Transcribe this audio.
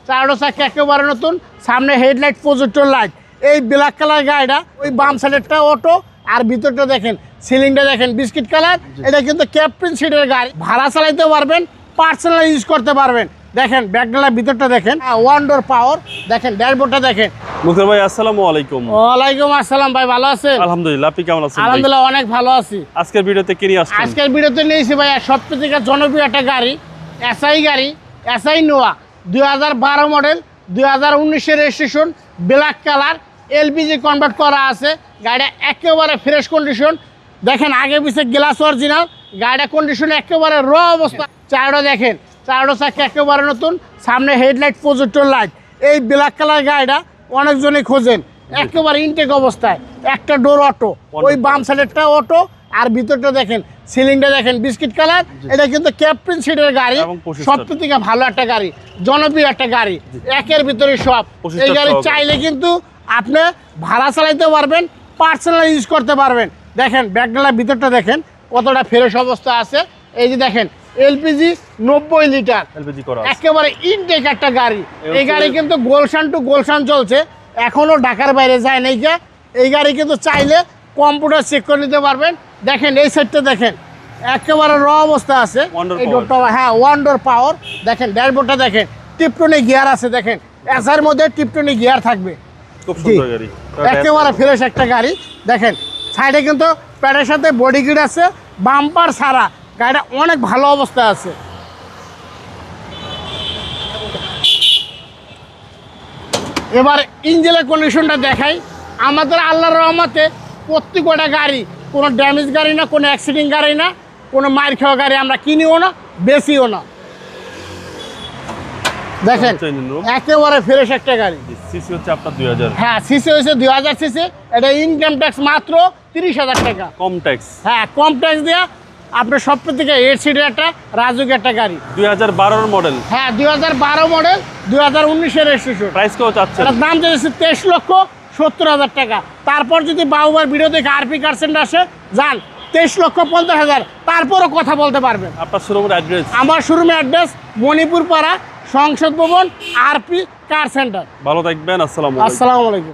চারটা চাকা একেবারে নতুন, সামনে হেডলাইট প্রজেক্টর লাইট। এই ব্ল্যাক কালার গাড়িটা, ওই বাম সাইডেরটা অটো, আর ভিতরটা দেখেন সিলিংটা দেখেন বিস্কিট কালার। এটা কিন্তু ক্যাপ্টেন সিটের গাড়ি, ভাড়া চালাইতে পারবেন, পার্সোনাল ইউজ করতে পারবেন। দেখেন ব্যাকডালার ভিতরটা দেখেন, ওয়ান ডোর পাওয়ার দেখেন, ড্যাশবোর্ডটা দেখেন। মুখতার ভাই আসসালামু আলাইকুম। ওয়ালাইকুম আসসালাম ভাই, ভালো আছেন? আলহামদুলিল্লাহ, আপনি কেমন আছেন? আলহামদুলিল্লাহ অনেক ভালো আছি। আজকের ভিডিওতে কি নিয়ে আসছেন? আজকের ভিডিওতে নিয়েছি ভাই সবথেকে জনপ্রিয় একটা গাড়ি, এসআই গাড়ি, এসআই নোয়া 2012 মডেল, 2019-এর registration, black colour, LPG convert করা আছে। গাড়িটা একেবারে ফ্রেশ কন্ডিশন, দেখেন আগে পিছে গ্লাস অরিজিনাল, গাড়িটা কন্ডিশন একেবারে র অবস্থা। চারটা দেখেন, চারটা চাকা একেবারে নতুন, সামনে হেডলাইট প্রজেক্টর লাইট। এই ব্ল্যাক কালার গাড়িটা অনেকজনই খোঁজেন, একেবারে ইনটেক অবস্থায়। একটা ডোর অটো, ওই বাম সাইডেরটা অটো, আর ভিতরটা দেখেন সিলিংটা দেখেন বিস্কিট কালার। এটা কিন্তু ক্যাপ্টেন সিটের গাড়ি, সবথেকে ভালো একটা গাড়ি, জনপ্রিয় একটা গাড়ি, একের ভিতরে সব। এই গাড়ি চাইলে কিন্তু আপনি ভাড়া চালাইতে পারবেন, পার্সোনাল ইউজ করতে পারবেন। দেখেন ব্যাকডালার ভিতরটা দেখেন কতটা ফ্রেশ অবস্থা আছে। এই যে দেখেন এলপিজি 90 লিটার, একেবারে ইনটেক একটা গাড়ি। এই গাড়ি কিন্তু গোলশান টু গোলশান চলছে, এখনো ঢাকার বাইরে যায় নাই। এই গাড়ি কিন্তু চাইলে কম্পিউটার চেক করে নিতে পারবেন। দেখেন এই সাইডটা দেখেন একেবারে র অবস্থা আছে। এই ডোরটা, হ্যাঁ ওয়ান ডোর পাওয়ার। দেখেন ড্যাশবোর্ডটা দেখেন, টিপটনি গিয়ার আছে। দেখেন এসআর মধ্যে টিপটনি গিয়ার থাকবে, খুব সুন্দর গাড়ি, একেবারে ফ্রেশ একটা গাড়ি। দেখেন সাইডে কিন্তু প্যাডের সাথে বডি কিট আছে, বাম্পার ছাড়া। গাড়িটা অনেক ভালো অবস্থা আছে। এবার ইঞ্জিনের কন্ডিশনটা দেখাই। আমাদের আল্লাহর রহমতে প্রত্যেকটা গাড়ি কোনো ড্যামেজ গাড়ি না, কোনো অ্যাক্সিডেন্ট গাড়ি না, কোনো মার খাওয়া গাড়ি আমরা কিনিও না, বেশিও না। দেখেন একেবারে ফ্রেশ একটা গাড়ি। সিসি হচ্ছে আপনার 2000। হ্যাঁ সিসি হয়েছে 2000 সিসি। এটা ইনকাম ট্যাক্স মাত্র 30,000 টাকা, কম ট্যাক্স। হ্যাঁ কম ট্যাক্স দেওয়া। আপনার সব থেকে 8 সিটের একটা রাজুক একটা গাড়ি, 2012 মডেল। হ্যাঁ 2012 মডেল, 2019-এর রেজিস্ট্রেশন। প্রাইস কত চাচ্ছেন? এটার দাম চাইছে 23,70,000 টাকা। তারপর যদি বাবুবার ভিডিও দেখে আরপি কার সেন্টার আসে যান, 23,50,000, তারপরও কথা বলতে পারবেন। আপনার শোরুমের অ্যাড্রেস? আমার শোরুমের অ্যাড্রেস মণিপুর পাড়া, সংসদ ভবন, আরপি কার সেন্টার। ভালো থাকবেন, আসসালামু আলাইকুম।